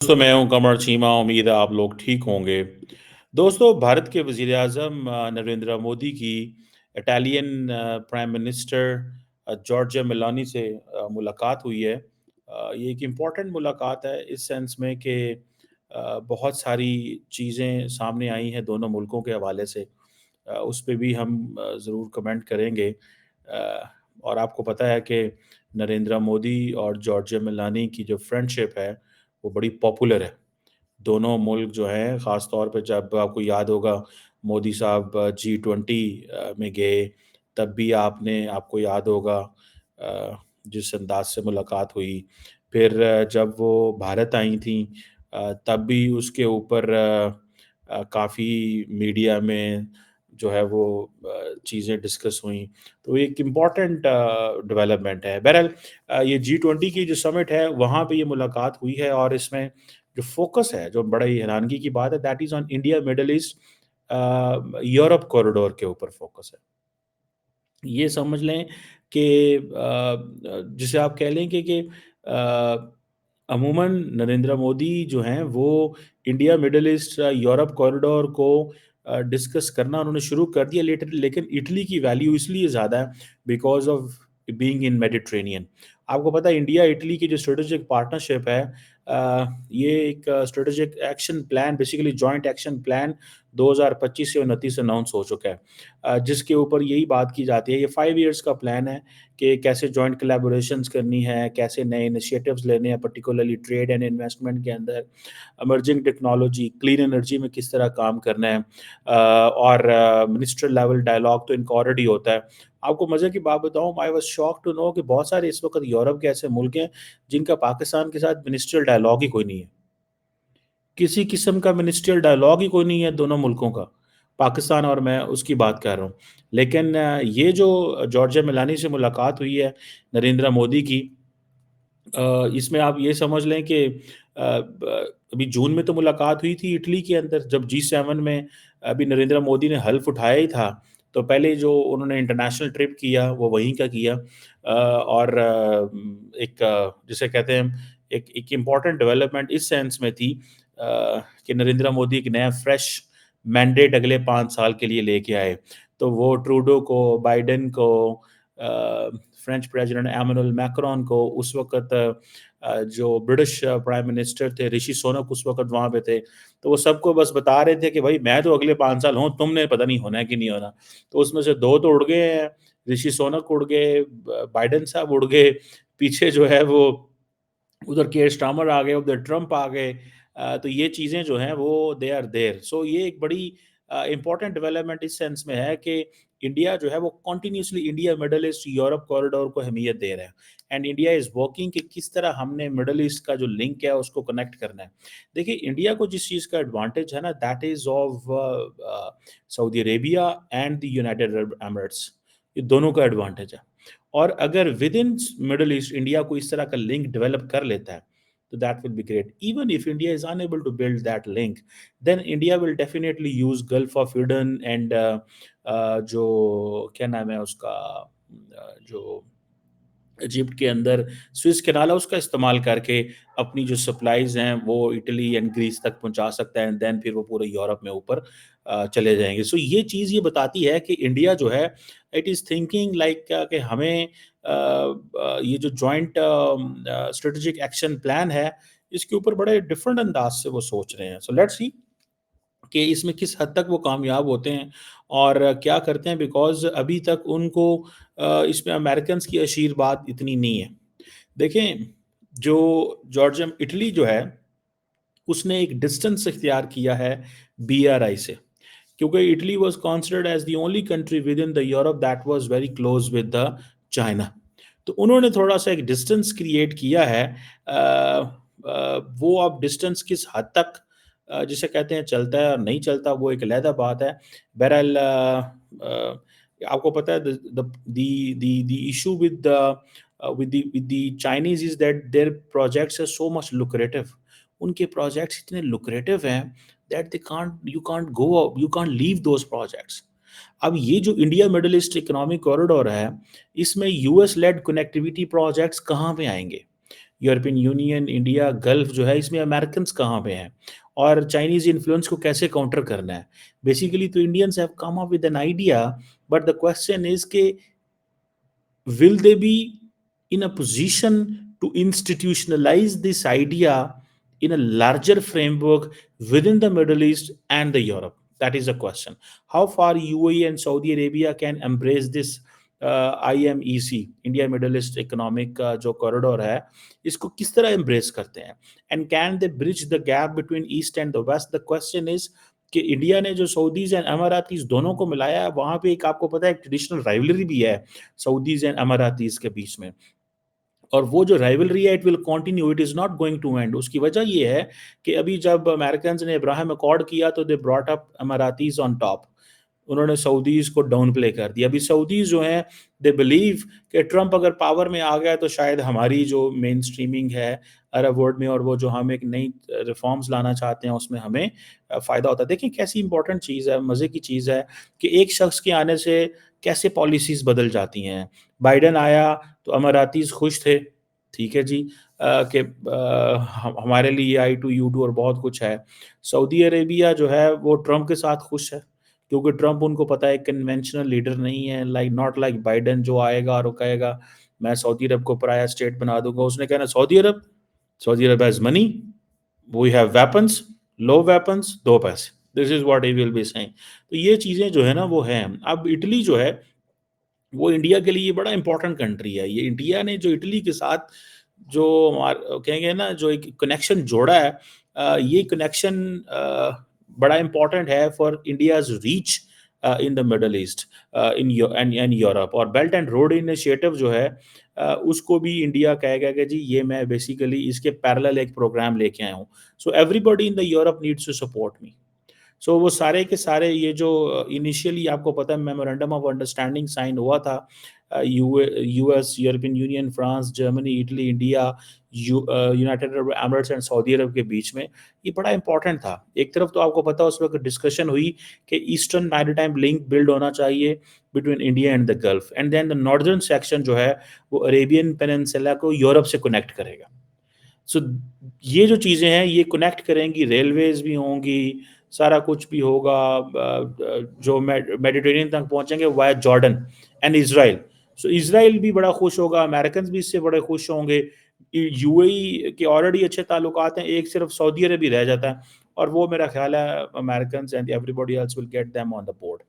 दोस्तों मैं हूं कमर चीमा। उम्मीद है आप लोग ठीक होंगे। दोस्तों भारत के वजीर आज़म नरेंद्र मोदी की Italian prime minister Giorgia Meloni से मुलाकात हुई है। ये एक इम्पॉर्टेंट मुलाकात है इस सेंस में कि बहुत सारी चीज़ें सामने आई हैं दोनों मुल्कों के हवाले से। उस पे भी हम ज़रूर कमेंट करेंगे। और आपको पता है कि नरेंद्र मोदी और जॉर्जिया मेलोनी की जो फ्रेंडशिप है वो बड़ी पॉपुलर है। दोनों मुल्क जो हैं ख़ास तौर पे जब आपको याद होगा मोदी साहब G20 में गए, तब भी आपको याद होगा जिस अंदाज़ से मुलाकात हुई। फिर जब वो भारत आई थीं तब भी उसके ऊपर काफ़ी मीडिया में जो है वो चीज़ें डिस्कस हुईं। तो एक इम्पॉर्टेंट डेवलपमेंट है। बहरहाल ये G20 की जो समिट है वहाँ पे ये मुलाकात हुई है और इसमें जो फ़ोकस है, जो बड़ा ही हैरानगी की बात है that is on India, Middle east, Europe corridor के ऊपर फ़ोकस है। ये समझ लें कि जिसे आप कह लें कि अमूमन नरेंद्र मोदी जो हैं वो India, Middle east, Europe corridor को डिस्कस करना उन्होंने शुरू कर दिया लेकिन इटली की वैल्यू इसलिए ज़्यादा है because of being in Mediterranean. आपको पता है इंडिया इटली की जो स्ट्रेटेजिक पार्टनरशिप है, ये एक strategic action plan, basically joint action plan 2025 से 29 अनाउंस हो चुका है। जिसके ऊपर यही बात की जाती है। ये 5 इयर्स का प्लान है कि कैसे जॉइंट कोलैबोरेशंस करनी है, कैसे नए इनिशिएटिव्स लेने हैं, पर्टिकुलरली ट्रेड एंड इन्वेस्टमेंट के अंदर, इमर्जिंग टेक्नोलॉजी, क्लीन एनर्जी में किस तरह काम करना है। और मिनिस्ट्रियल लेवल डायलॉग तो इनका ऑलरेडी होता है। आपको मज़े की बात बताऊँ, I was shocked to know कि बहुत सारे इस वक़्त यूरोप के ऐसे मुल्क हैं, जिनका पाकिस्तान के साथ मिनिस्ट्रियल डायलॉग ही कोई नहीं है। किसी किस्म का मिनिस्ट्रियल डायलॉग ही कोई नहीं है दोनों मुल्कों का। पाकिस्तान और मैं उसकी बात कर रहा हूँ। लेकिन ये जो जॉर्जिया मेलोनी से मुलाकात हुई है नरेंद्र मोदी की, इसमें आप ये समझ लें कि अभी जून में तो मुलाकात हुई थी इटली के अंदर जब G7 में अभी नरेंद्र मोदी ने हल्फ उठाया ही था। तो पहले जो उन्होंने इंटरनेशनल ट्रिप किया वो वहीं का किया। और एक जिसे कहते हैं एक एक इम्पॉर्टेंट डेवलपमेंट इस सेंस में थी कि नरेंद्र मोदी एक नया फ्रेश मैंडेट अगले 5 साल के लिए लेके आए। तो वो ट्रूडो को, बाइडेन को, फ्रेंच प्रेसिडेंट एमानुएल मैक्रोन को, उस वक़्त जो ब्रिटिश प्राइम मिनिस्टर थे ऋषि सुनक उस वक़्त वहाँ पे थे। तो वो सबको बस बता रहे थे कि भई मैं तो अगले 5 साल हूँ, तुमने पता नहीं होना है कि नहीं होना। तो उसमें से 2 तो उड़ गए हैं, ऋषि सुनक उड़ गए, ब बाइडेन साहब उड़ गए, पीछे जो है वो उधर कियर स्टार्मर आ गए, उधर ट्रम्प आ गए। तो ये चीज़ें जो हैं वो दे आर देयर। सो ये एक बड़ी इम्पोर्टेंट डेवलपमेंट इस सेंस में है कि इंडिया जो है वो continuously India, Middle east, Europe corridor को अहमियत दे रहा है। एंड इंडिया इज़ वर्किंग कि किस तरह हमने मिडल ईस्ट का जो लिंक है उसको कनेक्ट करना है। देखिए इंडिया को जिस चीज़ का एडवांटेज है ना that is of Saudi Arabia and the United Arab Emirates, ये दोनों का एडवांटेज है। और अगर with in middle east India को इस तरह का लिंक डेवलप कर लेता है, तो that will be great. Even if India is unable to build that link, then India will definitely use Gulf of Aden and जो क्या नाम है उसका, जो इजिप्ट के अंदर स्विस कैनाल है उसका इस्तेमाल करके अपनी जो सप्लाईज़ हैं वो इटली एंड ग्रीस तक पहुँचा सकता है एंड देन फिर वो पूरे यूरोप में ऊपर चले जाएँगे। सो ये चीज़ ये बताती है कि इंडिया जो है इट इज़ थिंकिंग लाइक कि हमें ये जो जॉइंट स्ट्रेटेजिक एक्शन प्लान है, इसके ऊपर बड़े डिफरेंट अंदाज़ से वो सोच रहे हैं। सो लेट्स सी कि इसमें किस हद तक वो कामयाब होते हैं और क्या करते हैं, बिकॉज़ अभी तक उनको इसमें अमेरिकन्स की आशीर्वाद इतनी नहीं है। देखें, जो जॉर्जिया इटली जो है, उसने एक डिस्टेंस इख्तियार किया है बीआरआई से, क्योंकि Italy was considered as the only country with in the Europe that was very close with the China. तो उन्होंने थोड़ा-सा एक डिस्टेंस क्रिएट किया है। वो अब डिस्टेंस किस हद तक जिसे कहते हैं चलता है और नहीं चलता वो एक अलहदा बात है। बहरहाल आपको पता है the issue with the Chinese is that their projects are so much lucrative. उनके प्रोजेक्ट्स इतने लुक्रेटिव हैं that they you can't leave those projects. अब ये जो India Middle East economic corridor है, इसमें यूएस लेड कनेक्टिविटी प्रोजेक्ट्स कहाँ पे आएँगे? यूरोपियन यूनियन, इंडिया, गल्फ जो है इसमें अमेरिकन्स कहाँ पे हैं? और चाइनीज़ इन्फ्लुएंस को कैसे काउंटर करना है? बेसिकली तो Indians have come up with an idea, but the question is के will they be in a position to institutionalize this idea in a larger framework within the Middle East and the Europe? That is the question. How far UAE and Saudi Arabia can embrace this IMEC, India Middle East Economic जो corridor है, इसको किस तरह embrace करते हैं? And can they bridge the gap between East and the West? The question is कि India ने जो सऊदीज एंड अमारातीज दोनों को मिलाया है, वहाँ पे एक आपको पता है एक ट्रेडिशनल राइवलरी भी है सऊदीज एंड अमारातीज के बीच में। और वो जो राइवलरी है it will continue, it is not going to end. उसकी वजह ये है कि अभी जब अमेरिकन्स ने इब्राहिम अकॉर्ड किया तो they brought up Emiratis on top, उन्होंने सऊदीज को डाउन प्ले कर दिया। अभी सऊदीज जो हैं दे बिलीव कि ट्रंप अगर पावर में आ गया तो शायद हमारी जो मेन स्ट्रीमिंग है अरब वर्ल्ड में और वो जो हम एक नई रिफॉर्म्स लाना चाहते हैं उसमें हमें फ़ायदा होता है। देखिए कैसी इंपॉर्टेंट चीज़ है, मज़े की चीज़ है कि एक शख्स के आने से कैसे पॉलिसीज़ बदल जाती हैं। बाइडेन आया तो अमारातीज़ खुश थे, ठीक है जी, कि हमारे लिए आई टू यू टू और बहुत कुछ है। सऊदी अरेबिया जो है वो ट्रंप के साथ खुश है, क्योंकि ट्रंप उनको पता है कन्वेंशनल लीडर नहीं है, लाइक नॉट लाइक बाइडेन जो आएगा और वो कहेगा मैं सऊदी अरब को पराया स्टेट बना दूंगा। उसने कहना Saudi Arab has money, we have weapons, लो वेपन्स, दो पैसे, this is what he will be saying. तो ये चीज़ें जो है ना वो हैं। अब इटली जो है वो इंडिया के लिए बड़ा इंपॉर्टेंट कंट्री है। ये इंडिया ने जो इटली के साथ जो कहेंगे ना जो एक कनेक्शन जोड़ा है, ये कनेक्शन बड़ा इंपॉर्टेंट है for India's reach in the middle east in and Europe. और बेल्ट एंड रोड इनिशिएटिव जो है उसको भी इंडिया कहेगा कि जी ये मैं बेसिकली इसके पैरेलल एक प्रोग्राम लेके आया हूँ। So everybody in the Europe needs to support me. So वो सारे के सारे ये जो इनिशियली आपको पता है मेमोरेंडम ऑफ अंडरस्टैंडिंग साइन हुआ था US, European Union, France, Germany, Italy, India, United Arab Emirates and Saudi Arabia के बीच में, ये बड़ा इंपॉर्टेंट था। एक तरफ तो आपको पता है उस वक्त डिस्कशन हुई कि ईस्टर्न मैरीटाइम लिंक बिल्ड होना चाहिए between India and the Gulf, and then the northern section जो है वो अरेबियन पेनिनसुला को यूरोप से कनेक्ट करेगा। सो ये जो चीज़ें हैं ये कनेक्ट करेंगी, रेलवेज़ भी होंगी, सारा कुछ भी होगा, जो मेडिटेरेनियन तक पहुँचेंगे via Jordan and Israel. So Israel भी बड़ा खुश होगा, अमेरिकन्स भी इससे बड़े खुश होंगे। यूएई के ऑलरेडी अच्छे ताल्लुकात हैं, एक सिर्फ सऊदी अरब ही रह जाता है और वो मेरा ख्याल है Americans and everybody else will get them on the board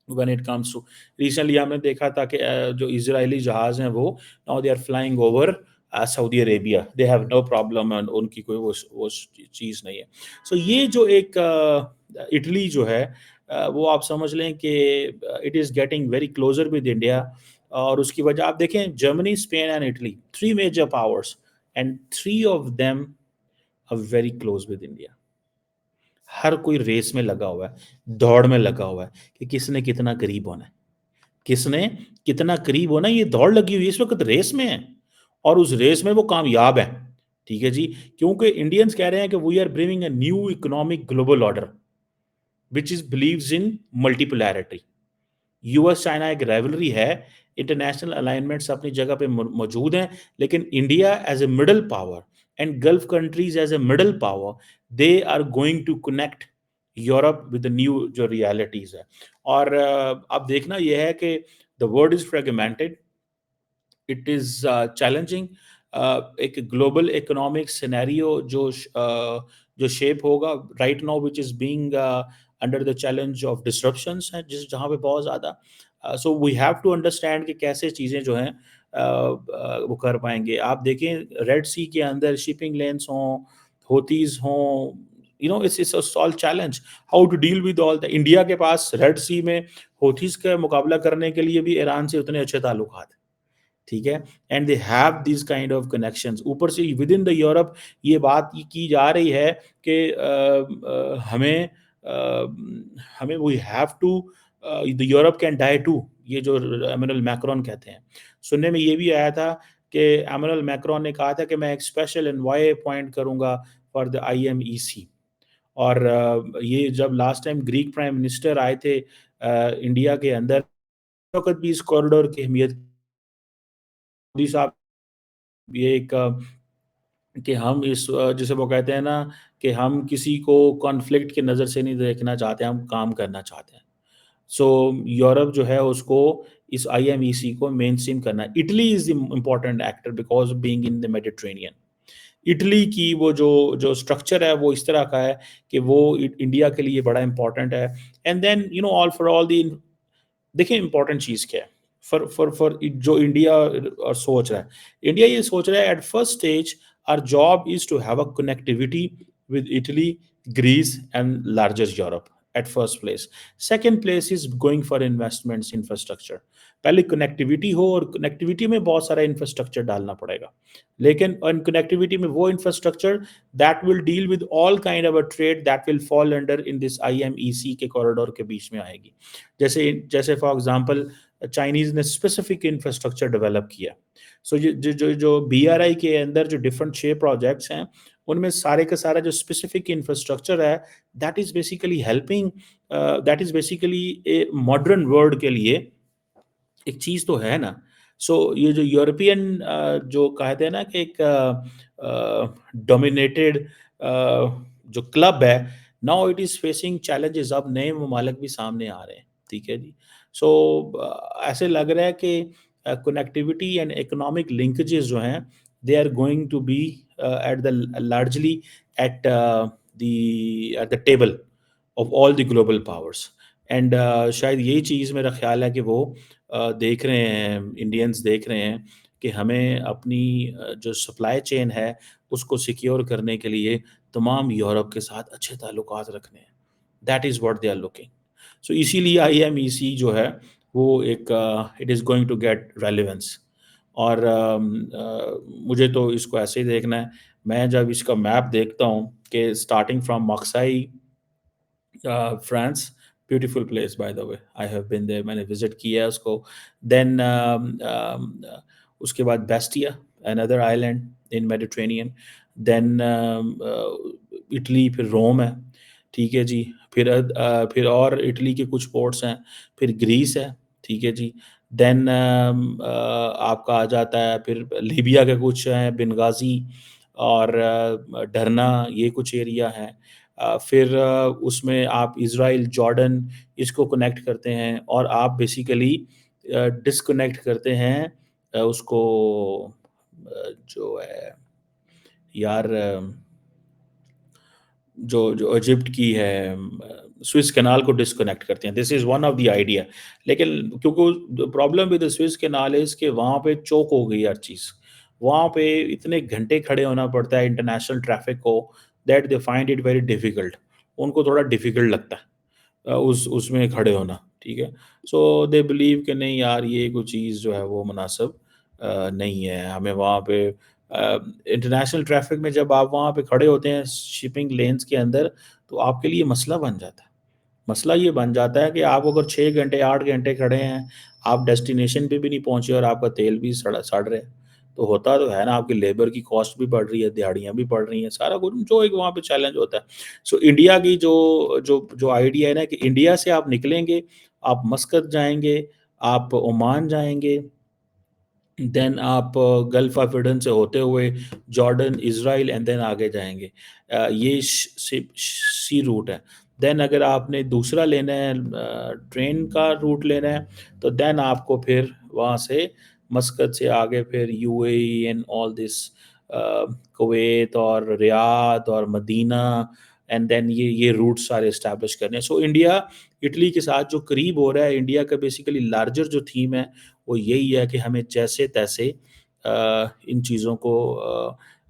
when it comes to. Recently हमने देखा था कि जो इजरायली जहाज़ हैं वो now they are flying over Saudi Arabia, they have no problem and उनकी कोई वो चीज़ नहीं है। सो ये जो एक इटली जो है वो आप समझ लें कि it is getting very closer with India. और उसकी वजह आप देखें Germany, Spain and Italy, three major powers and three of them are very close with India. हर कोई रेस में लगा हुआ है, दौड़ में लगा हुआ है कि किसने कितना करीब होना है, किसने कितना करीब होना है, ये दौड़ लगी हुई है, इस वक़्त रेस में है और उस रेस में वो कामयाब है। ठीक है जी? क्योंकि इंडियंस कह रहे हैं कि we are bringing a new economic global order which is believes in multipolarity. US China एक राइवलरी है, इंटरनेशनल अलाइनमेंट्स अपनी जगह पे मौजूद हैं, लेकिन India as a middle power and Gulf countries as a middle power, they are going to connect Europe with the new जो realities है। और अब देखना यह है कि the world is fragmented, it is challenging. एक ग्लोबल इकोनॉमिक सिनेरियो जो शेप होगा right now which is being under the challenge of disruptions हैं जिस जहाँ पे बहुत ज़्यादा। So we have to understand कि कैसे चीज़ें जो हैं वो कर पाएंगे। आप देखें रेड सी के अंदर शिपिंग लेन्स हों, होतीज़ हों, you know it's a solve challenge how to deal with all the. India के पास रेड सी में होतीज़ का मुकाबला करने के लिए भी ईरान से उतने अच्छे ताल्लुकात हैं, ठीक है, and they have this kind of connections. ऊपर से विद इन द यूरोप ये बात की जा रही है कि हमें we have to the Europe can die to, ये जो एमेनुअल मैक्रोन कहते हैं। सुनने में ये भी आया था कि एमेनुअल मैक्रोन ने कहा था कि मैं एक स्पेशल एनवॉय अपॉइंट करूंगा फॉर द आईएमईसी। और ये जब last time Greek prime minister आए थे इंडिया के अंदर, उस वक्त भी इस कॉरिडोर की अहमियत मोदी साहब ये एक कि हम जिसे वो कहते हैं ना कि हम किसी को कॉन्फ्लिक्ट की नज़र से नहीं देखना चाहते, हम काम करना चाहते हैं। सो यूरोप जो है उसको इस आईएमईसी को मेनस्ट्रीम करना है। Italy is the important actor because being in the Mediterranean. Italy की वो जो जो स्ट्रक्चर है वो इस तरह का है कि वो इंडिया के लिए बड़ा इंपॉर्टेंट है। And then all for all the देखिए इंपॉर्टेंट चीज़ क्या है फॉर जो इंडिया और सोच रहा है। इंडिया ये सोच रहा है at first stage our job is to have a connectivity with Italy, Greece and larger Europe at first place. Second place is going for investments infrastructure. पहले कनेक्टिविटी हो और कनेक्टिविटी में बहुत सारा इंफ्रास्ट्रक्चर डालना पड़ेगा, लेकिन कनेक्टिविटी में वो infrastructure that will deal with all kind of a trade that will fall under in this IMEC के कॉरिडोर के बीच में आएगी। जैसे जैसे फॉर एग्जांपल चाइनीज़ ने स्पेसिफिक इंफ्रास्ट्रक्चर डेवलप किया। सो जो बीआरआई के अंदर जो डिफरेंट 6 प्रोजेक्ट्स हैं, उनमें सारे का सारा जो स्पेसिफिक इंफ्रास्ट्रक्चर है, that is basically helping that is basically a modern world के लिए एक चीज़ तो है ना। सो ये जो यूरोपियन जो कहते हैं ना कि एक डोमिनेटेड जो क्लब है, now it is facing challenges. अब नए ममालिक भी सामने आ रहे हैं, ठीक है जी। सो ऐसे लग रहा है कि कनेक्टिविटी एंड इकोनॉमिक लिंकेजेस जो हैं, they are going to be at the largely at the table of all the global powers. And शायद यही चीज़ मेरा ख़्याल है कि वो देख रहे हैं, इंडियंस देख रहे हैं कि हमें अपनी जो सप्लाई चेन है, उसको सिक्योर करने के लिए तमाम यूरोप के साथ अच्छे ताल्लुकात रखने हैं। That is what they are looking. So इसीलिए आईएमईसी जो है, वो एक it is going to get relevance. और मुझे तो इसको ऐसे ही देखना है। मैं जब इसका मैप देखता हूँ कि starting from Marseille France, beautiful place by the way, I have been there, मैंने विजिट किया है उसको। देन उसके बाद Bastia, another island in Mediterranean. Then Italy, फिर रोम है, ठीक है जी। फिर और इटली के कुछ पोर्ट्स हैं, फिर ग्रीस है, ठीक है जी। देन आपका आ जाता है फिर लीबिया के कुछ हैं, बेंगाज़ी और डरना, ये कुछ एरिया हैं। फिर उसमें आप इज़राइल, जॉर्डन, इसको कनेक्ट करते हैं और आप बेसिकली डिस्कनेक्ट करते हैं उसको जो है यार जो जो इजिप्ट की है स्विस कैनाल को डिस्कनेक्ट करते हैं। This is one of the idea. लेकिन क्योंकि problem with the Swiss canal is कि वहाँ पे चोक हो गई हर चीज़। वहाँ पे इतने घंटे खड़े होना पड़ता है इंटरनेशनल ट्रैफ़िक को, that they find it very difficult. उनको थोड़ा डिफ़िकल्ट लगता है उस उसमें खड़े होना, ठीक है? सो दे बिलीव कि नहीं यार, ये कोई चीज़ जो है वो मुनासिब नहीं है। हमें वहाँ पे इंटरनेशनल ट्रैफ़िक में जब आप वहाँ पे खड़े होते हैं शिपिंग लेन्स के अंदर, तो आपके लिए मसला बन जाता है। मसला ये बन जाता है कि आप अगर 6 घंटे, 8 घंटे खड़े हैं, आप डेस्टिनेशन पे भी नहीं पहुँचे और आपका तेल भी सड़ रहा है। तो होता तो है ना, आपकी लेबर की कॉस्ट भी बढ़ रही है, दिहाड़ियाँ भी बढ़ रही हैं, सारा कुछ जो एक वहाँ पे चैलेंज होता है। सो इंडिया की जो जो जो आइडिया है ना कि इंडिया से आप निकलेंगे, आप मस्कत जाएँगे, आप ओमान जाएँगे, देन आप गल्फ ऑफ एडन से होते हुए जॉर्डन, इज़राइल एंड देन आगे जाएँगे। ये सी रूट है। देन अगर आपने दूसरा लेना है ट्रेन का रूट लेना है, तो देन आपको फिर वहाँ से मस्कत से आगे फिर UAE and all this Kuwait और रियाद और मदीना एंड देन ये रूट सारे एस्टैब्लिश करने हैं। सो इंडिया इटली के साथ जो करीब हो रहा है, इंडिया का बेसिकली लार्जर जो थीम है, वो यही है कि हमें जैसे-तैसे इन चीज़ों को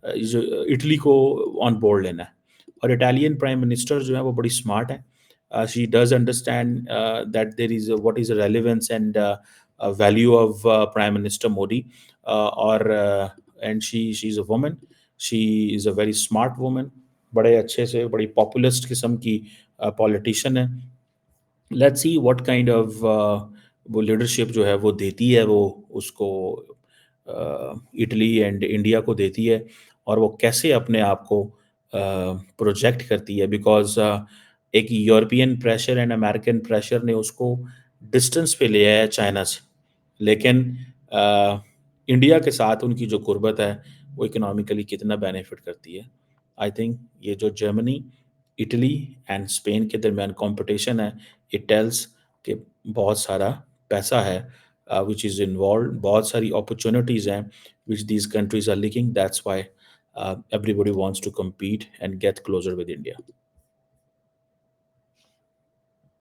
जो इटली को ऑन बोर्ड लेना है। और इटालियन प्राइम मिनिस्टर जो है वो बड़ी स्मार्ट है। She does understand that there is what is the relevance and value of prime minister Modi और and she is a woman, she is a very smart woman, बड़े अच्छे से बड़ी पॉपुलिस्ट किस्म की पॉलिटिशियन है। Let's see what kind of वो leadership जो है वो देती है, वो उसको इटली एंड इंडिया को देती है और वो कैसे अपने आप को प्रोजेक्ट करती है बिकॉज़ एक European pressure and American pressure ने उसको डिस्टेंस पे ले आया है चाइना से। लेकिन इंडिया के साथ उनकी जो कुर्बत है, वो इकोनॉमिकली कितना बेनिफिट करती है। आई थिंक ये जो जर्मनी, इटली एंड स्पेन के दरमियान कंपटीशन है, इट टेल्स कि बहुत सारा पैसा है विच इज़ इन्वॉल्व, बहुत सारी अपॉर्चुनिटीज़ हैं which these countries are liking, that's why everybody wants to compete and get closer with India.